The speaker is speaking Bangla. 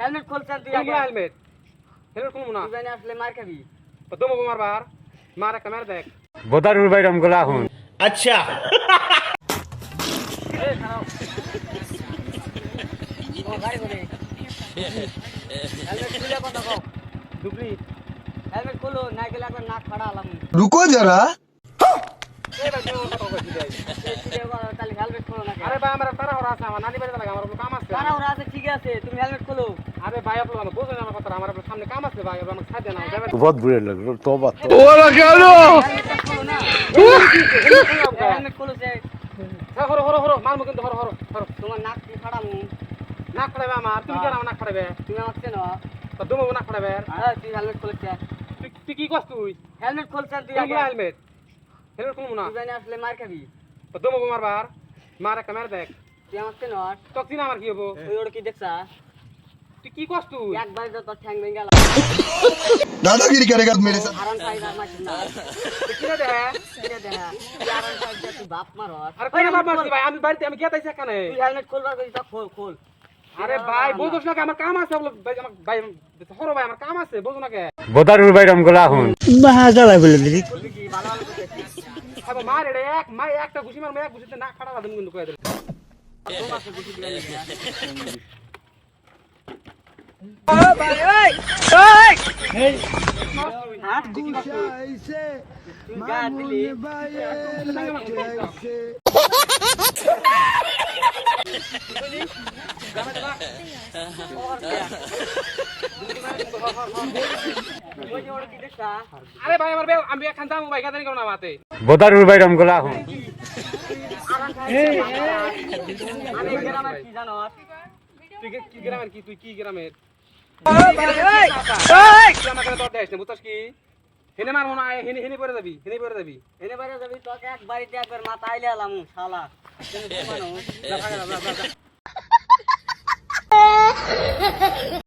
হেলমেট খুলছেন তুই আগে হেলমেট হেলমেট খুলবো না তুই জানি আসলে মার খাবি তো দমো মারবার মার একটা মার দেখ বোদারুর বাইরাম গোলা এখন अच्छा এই খারাপ ও গাড়ি করে হেলমেট খুলে কথা কও ডুবলি হেলমেট খুলো না গেলে একবার নাক ফাড়া আলাম रुको जरा এই ভাই তুমি কথা কইছি ভাই তাহলে হেলমেট খুলো না আরে ভাই আমার তারা ওরা আছে আমার নানি বাড়িতে লাগে আমার কাম আছে তারা ওরা আছে ঠিক আছে তুমি হেলমেট খুলো আরে ভাই আপনারা বুঝেন আমার কথা আমার সামনে কাম আছে ভাই আমার ছাড় দেন আমার बहुत बुरे लग रहे तौबा হেলমেটটা খুলো না হেলমেট খুলো সে হরো হরো হরো মারমু কিন্তু হরো হরো হরো তোমার নাক কি ফাড়ামু নাক ফাড়াবে আমার তুমি কেন আমার নাক ফাড়াবে তুমি আমার চেনো তো দমো নাক ফাড়াবে হ্যাঁ তুই হেলমেট খুলেছে তুই কি করছ তুই হেলমেট খুলছেন তুই আগে হেলমেট হেলমেট খুলবো না তুই জানি আসলে মার খাবি তো দমো মারবার মার একটা মার দেখ তুই আমার চেনো তো কি না আমার কি হবো তুই ওটা কি দেখছা তুই কি করছ তুই একবার তো তোর ঠ্যাং ভেঙে গেল दादागिरी करेगा मेरे साथ আরাম পাইবা মারছিস না তুই কি রে দেখ এটা দেখা তুই আরাম পাইবা তুই বাপ মার আরে কোন বাপ মারছি ভাই আমি বাড়িতে আমি গেতাইছি এখানে তুই হেলমেট খুলবার কইছিস তো খোল খোল আরে ভাই বুঝছ না আমার কাম আছে বলে ভাই আমার ভাই হরো ভাই আমার কাম আছে বুঝো না কে বোদারুর বাইরাম গোলা এখন খুলবি কি ভালো ভালো করছিস খাবো মার এটা এক মাই একটা ঘুষি মার এক ঘুষিতে নাক ফাটা দাম কিন্তু কই দিল তোমার সাথে কিছু দিলে হাত দিকে তুই গা দিলি ওই যে ওটা কি দেখছা আরে ভাই আমার আমি এখান যাবো ভাই গাদানি করো না মাতে বোদারুর বাইরাম গোলা এখন আরাম খাইছে আমি গ্রামের কি জানো তুই কি গ্রামের কি তুই কি গ্রামের তুই আমাকে তো দেশ না বুঝছস কি হেনে মারবো না হেনে হেনে পড়ে যাবি হেনে পড়ে যাবি এনে বাইরে যাবি তোকে এক বাড়িতে একবার মাথা আইলে আলাম শালা যা ভাগা যা যা